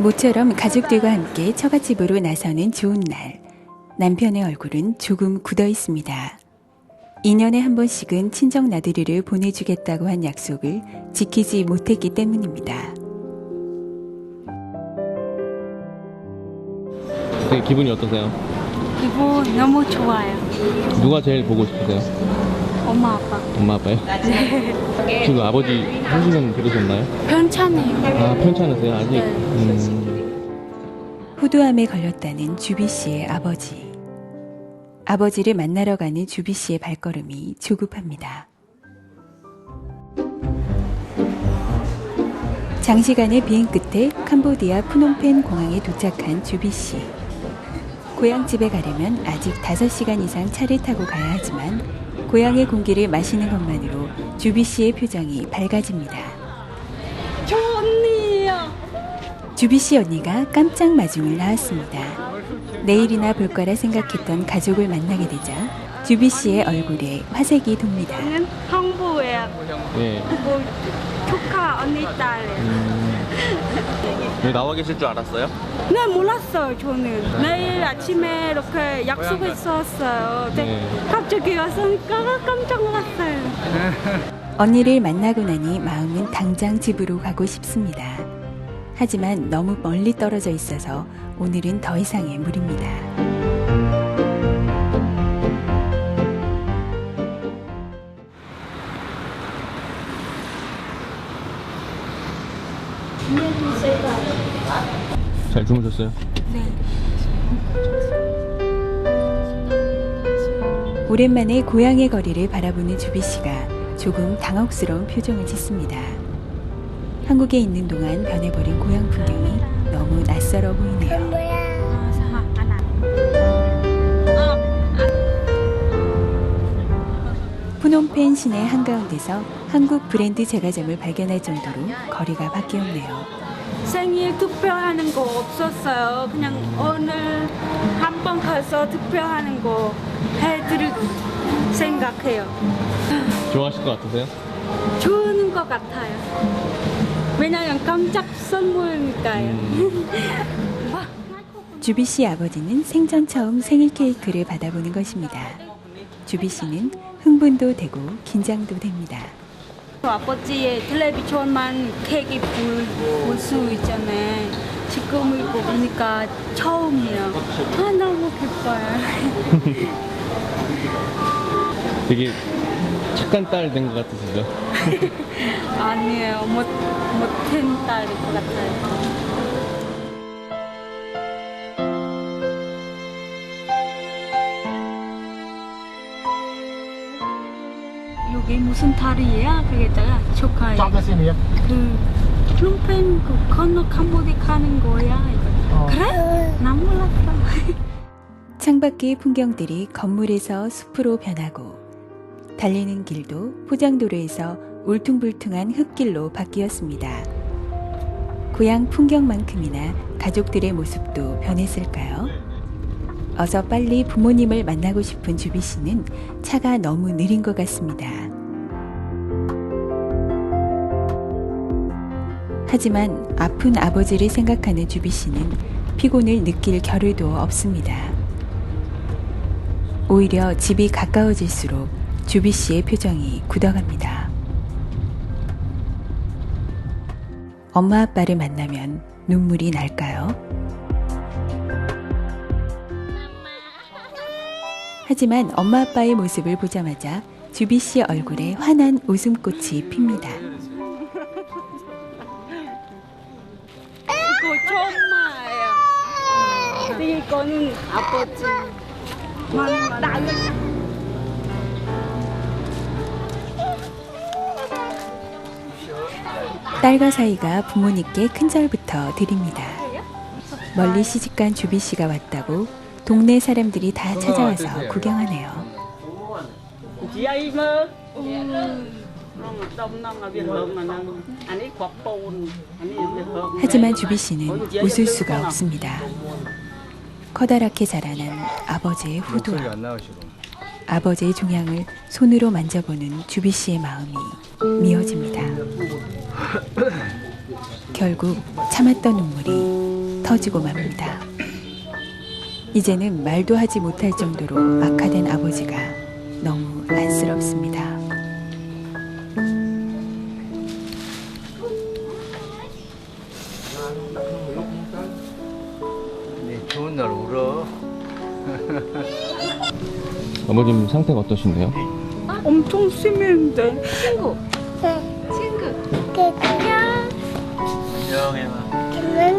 모처럼 가족들과 함께 처갓집으로 나서는 좋은 날. 남편의 얼굴은 조금 굳어 있습니다. 2년에 한 번씩은 친정 나들이를 보내주겠다고 한 약속을 지키지 못했기 때문입니다. 되게 기분이 어떠세요? 기분 너무 좋아요. 누가 제일 보고 싶으세요? 엄마, 아빠. 엄마, 아빠요? 네. 지금 아버지 한시는 들으셨나요? 괜찮아요. 아, 편찮으세요? 아직? 네. 후두암에 걸렸다는 주비 씨의 아버지. 아버지를 만나러 가는 주비 씨의 발걸음이 조급합니다. 장시간의 비행 끝에 캄보디아 푸놈펜 공항에 도착한 주비 씨. 고향집에 가려면 아직 5시간 이상 차를 타고 가야 하지만 고향의 공기를 마시는 것만으로 주비 씨의 표정이 밝아집니다. 저 언니요. 주비 씨 언니가 깜짝 마중을 나왔습니다. 내일이나 볼 거라 생각했던 가족을 만나게 되자 주비 씨의 얼굴에 화색이 돕니다. 저는 형부예요. 네. 뭐 조카 언니 딸이에요. 여기 나와 계실 줄 알았어요? 네, 몰랐어요. 저는 내일 아침에 이렇게 약속했었어요. 네. 갑자기 왔으니까 깜짝 놀랐어요. 언니를 만나고 나니 마음은 당장 집으로 가고 싶습니다. 하지만 너무 멀리 떨어져 있어서 오늘은 더 이상의 무리입니다. 잘 주무셨어요? 네. 오랜만에 고향의 거리를 바라보는 주비 씨가 조금 당혹스러운 표정을 짓습니다. 한국에 있는 동안 변해버린 고향 풍경이 너무 낯설어 보이네요. 푸놈펜 시내 한가운데서 한국 브랜드 제과점을 발견할 정도로 거리가 바뀌었네요. 생일 투표하는 거 없었어요. 그냥 오늘 한 번 가서 투표하는 거 해드릴 생각해요. 좋아하실 것 같으세요? 좋은 것 같아요. 왜냐면 깜짝 선물이니까요. 주비 씨 아버지는 생전 처음 생일 케이크를 받아보는 것입니다. 주비 씨는 흥분도 되고 긴장도 됩니다. 아버지의 텔레비전만 케이크 볼 수 있잖아요. 지금 이거 보니까 처음이에요. 아, 너무 기뻐요. 되게 착한 딸 된 것 같으시죠? 아니에요. 못된 딸일 것 같아요. 여기 무슨 달이야? 그랬다가 조카야. 그 플룸펜 그 건너 캄보디 가는 거야. 그래? 난 몰랐어. 창밖의 풍경들이 건물에서 숲으로 변하고 달리는 길도 포장도로에서 울퉁불퉁한 흙길로 바뀌었습니다. 고향 풍경만큼이나 가족들의 모습도 변했을까요? 어서 빨리 부모님을 만나고 싶은 주비 씨는 차가 너무 느린 것 같습니다. 하지만 아픈 아버지를 생각하는 주비 씨는 피곤을 느낄 겨를도 없습니다. 오히려 집이 가까워질수록 주비 씨의 표정이 굳어갑니다. 엄마 아빠를 만나면 눈물이 날까요? 하지만 엄마 아빠의 모습을 보자마자 주비 씨의 얼굴에 환한 웃음꽃이 핍니다. 이거 정말요. 이거는 아버지. 딸과 사이가 부모님께 큰절부터 드립니다. 멀리 시집간 주비 씨가 왔다고 동네 사람들이 다 찾아와서 구경하네요. 하지만 주비 씨는 웃을 수가 없습니다. 커다랗게 자라난 아버지의 후두암. 아버지의 종양을 손으로 만져보는 주비 씨의 마음이 미어집니다. 결국 참았던 눈물이 터지고 맙니다. 이제는 말도 하지 못할 정도로 악화된 아버지가 너무 안쓰럽습니다. 좋은 날 울어. 아버님 상태가 어떠신데요? 엄청 심했는데. 안녕해봐.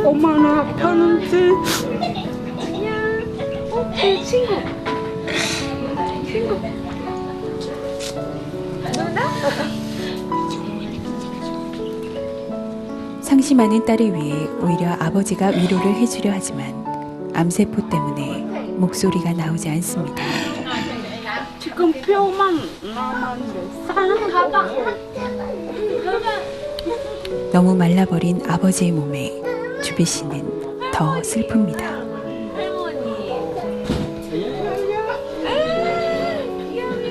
엄마는 아파는지. 친구. 상심하는 딸을 위해 오히려 아버지가 위로를 해주려 하지만 암세포 때문에 목소리가 나오지 않습니다. 지금 뼈만 남았는데. 너무 말라버린 아버지의 몸에 주비 씨는 더 슬픕니다.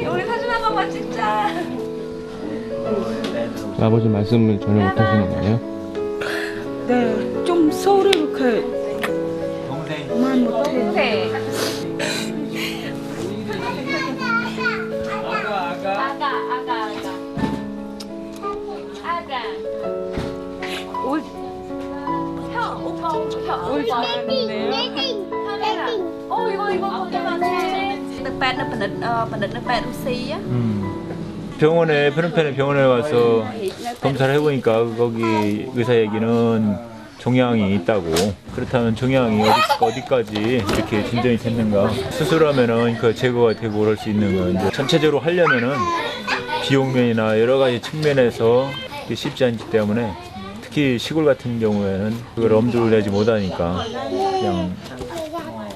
우리 사진 한 번만 찍자. 아버지 말씀을 전혀 못 하시는 거예요? 네, 좀 소리 이렇게 동생. 말 못해. 울지 않는데요? 병원에 프놈펜 병원에 와서 검사를 해보니까 거기 의사 얘기는 종양이 있다고. 그렇다면 종양이 어디까지 이렇게 진전이 됐는가? 수술하면은 그 제거가 되고 그럴 수 있는 건데 전체적으로 하려면은 비용면이나 여러 가지 측면에서 쉽지 않기 때문에 특히 시골 같은 경우에는 그걸 엄두를 내지 못하니까 그냥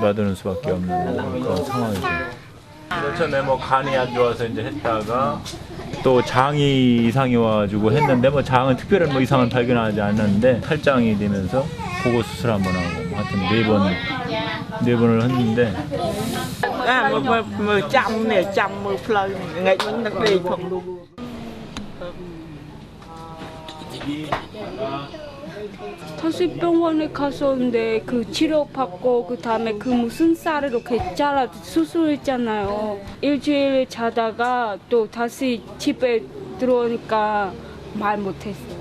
놔두는 수밖에 없는 그런 상황이죠. 처음에 뭐 간이 안 좋아서 이제 했다가 또 장이 이상이 와가지고 했는데 뭐 장은 특별한 뭐 이상은 발견하지 않았는데 탈장이 되면서 보고 수술 한번 하고 뭐 하여튼 네 번을 했는데 다시 병원에 갔었는데 그 치료받고 그 다음에 그 무슨 쌀을 이렇게 잘라 수술했잖아요. 일주일 자다가 또 다시 집에 들어오니까 말 못했어요.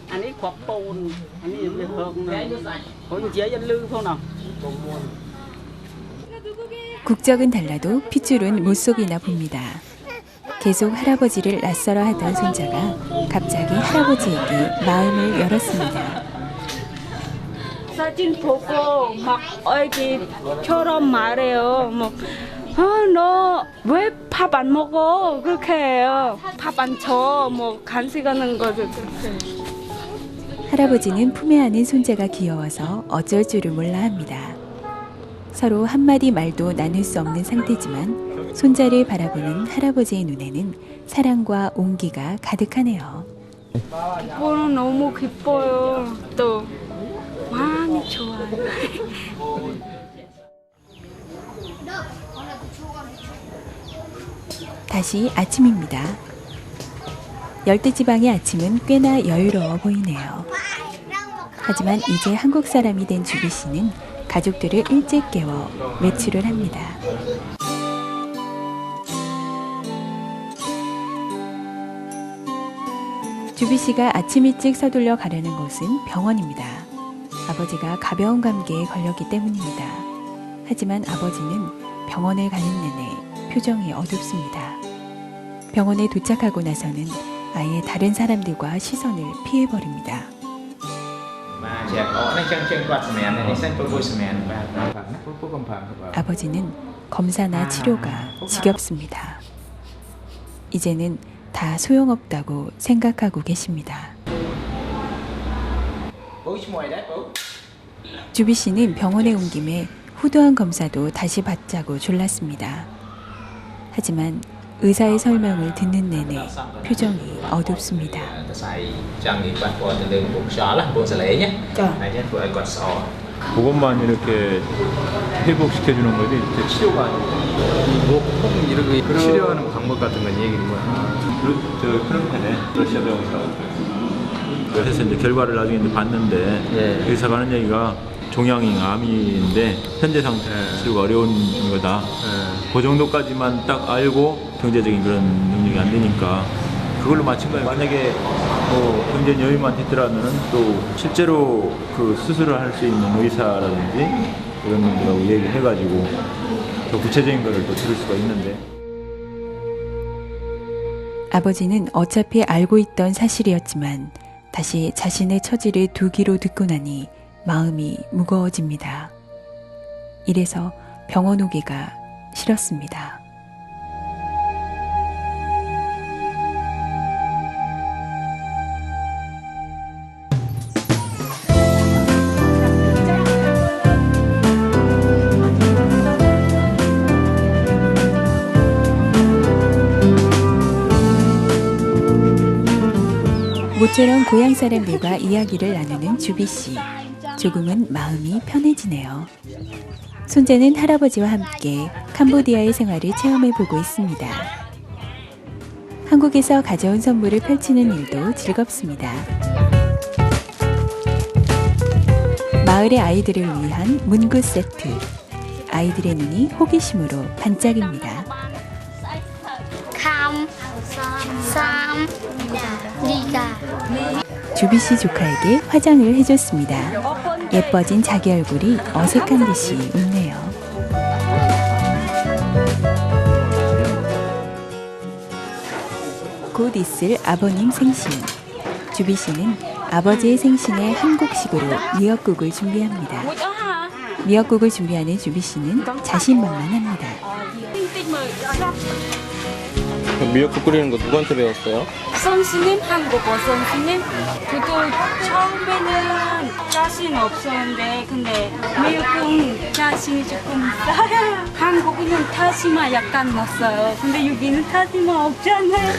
아니 곽보은 아니 여기 흙는 거기 제일 르서나 국적은 달라도 핏줄은 못 속이나 봅니다. 계속 할아버지를 낯설어 하던 손자가 갑자기 할아버지에게 마음을 열었습니다. 사진 보고 막 애기처럼 말해요. 뭐, 너 왜 밥 안 먹어? 그렇게 해요. 밥 안 쳐. 뭐 간식하는 거죠. 할아버지는 품에 안은 손자가 귀여워서 어쩔 줄을 몰라 합니다. 서로 한마디 말도 나눌 수 없는 상태지만 손자를 바라보는 할아버지의 눈에는 사랑과 온기가 가득하네요. 기뻐는 너무 기뻐요. 또 많이 좋아요. 다시 아침입니다. 열대지방의 아침은 꽤나 여유로워 보이네요. 하지만 이제 한국 사람이 된 주비 씨는 가족들을 일찍 깨워 외출을 합니다. 주비 씨가 아침 일찍 서둘러 가려는 곳은 병원입니다. 아버지가 가벼운 감기에 걸렸기 때문입니다. 하지만 아버지는 병원을 가는 내내 표정이 어둡습니다. 병원에 도착하고 나서는 아예 다른 사람들과 시선을 피해버립니다. 아버지는 검사나 치료가 지겹습니다. 이제는 다 소용없다고 생각하고 계십니다. 주비 씨는 병원에 온 김에 후두한 검사도 다시 받자고 졸랐습니다. 하지만 의사의 설명을 듣는 내내 표정이 어둡습니다. 그것만 이렇게 회복시켜주는 거지 치료가 아니고 목통 이렇게 치료하는 방법 같은 건 얘기는 뭐야? 저 프놈펜에 러시아 병원이라고 그래서 이제 결과를 나중에 이제 봤는데 예. 의사가 하는 얘기가 종양이 암인데 현재 상태 치료가 어려운 거다. 그 정도까지만 딱 알고 경제적인 그런 능력이 안 되니까 그걸로 마친 거예요. 만약에 뭐 경제 여유만 있더라면 또 실제로 그 수술을 할 수 있는 의사라든지 이런 분들하고 얘기를 해가지고 더 구체적인 거를 또 들을 수가 있는데. 아버지는 어차피 알고 있던 사실이었지만 다시 자신의 처지를 두 귀로 듣고 나니 마음이 무거워집니다. 이래서 병원 오기가 싫었습니다. 모처럼 고향 사람들과 이야기를 나누는 주비 씨. 조금은 마음이 편해지네요. 손자는 할아버지와 함께 캄보디아의 생활을 체험해보고 있습니다. 한국에서 가져온 선물을 펼치는 일도 즐겁습니다. 마을의 아이들을 위한 문구 세트. 아이들의 눈이 호기심으로 반짝입니다. 주비 씨 조카에게 화장을 해줬습니다. 예뻐진 자기 얼굴이 어색한 듯이 웃네요. 곧 있을 아버님 생신. 주비 씨는 아버지의 생신에 한국식으로 미역국을 준비합니다. 미역국을 준비하는 주비 씨는 자신만만합니다. 미역국 끓이는 거 누구한테 배웠어요? 선생님, 한국어 선생님. 저도 처음에는 자신 없었는데 근데 미국은 자신이 조금 있어요. 한국은 다시마 약간 넣었어요. 근데 여기는 다시마 없잖아요.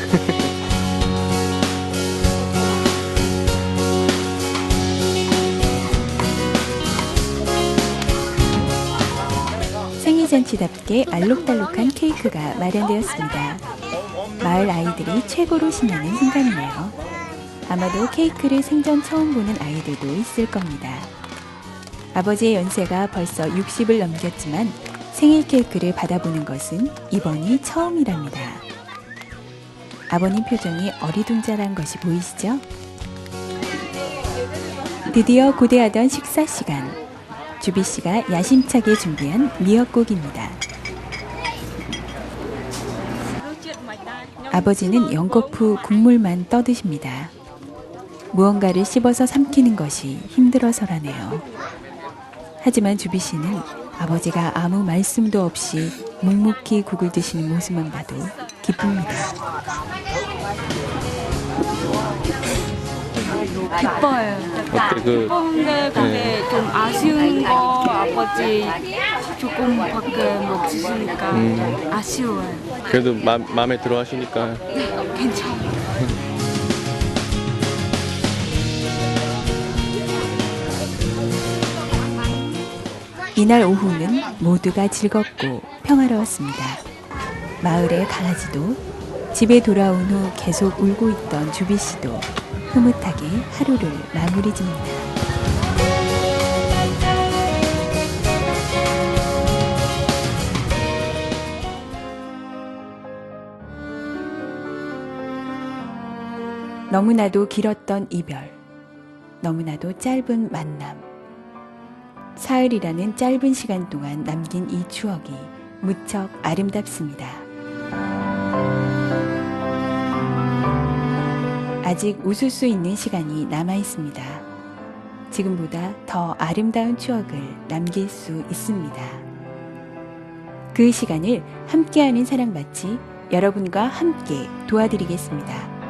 생일잔치답게 알록달록한 케이크가 마련되었습니다. 마을 아이들이 최고로 신나는 순간이네요. 아마도 케이크를 생전 처음 보는 아이들도 있을 겁니다. 아버지의 연세가 벌써 60을 넘겼지만 생일 케이크를 받아보는 것은 이번이 처음이랍니다. 아버님 표정이 어리둥절한 것이 보이시죠? 드디어 고대하던 식사 시간. 주비 씨가 야심차게 준비한 미역국입니다. 아버지는 연거푸 국물만 떠드십니다. 무언가를 씹어서 삼키는 것이 힘들어서라네요. 하지만 주비 씨는 아버지가 아무 말씀도 없이 묵묵히 국을 드시는 모습만 봐도 기쁩니다. 기뻐요. 어때 근데 좀 아쉬운 거 아버지 조금밖에 못 주시니까 아쉬워요. 그래도 마음에 들어 하시니까. 괜찮아요. 이날 오후는 모두가 즐겁고 평화로웠습니다. 마을의 강아지도 집에 돌아온 후 계속 울고 있던 주비 씨도 흐뭇하게 하루를 마무리 짓니다. 너무나도 길었던 이별, 너무나도 짧은 만남. 사흘이라는 짧은 시간 동안 남긴 이 추억이 무척 아름답습니다. 아직 웃을 수 있는 시간이 남아 있습니다. 지금보다 더 아름다운 추억을 남길 수 있습니다. 그 시간을 함께하는 사랑밭이 여러분과 함께 도와드리겠습니다.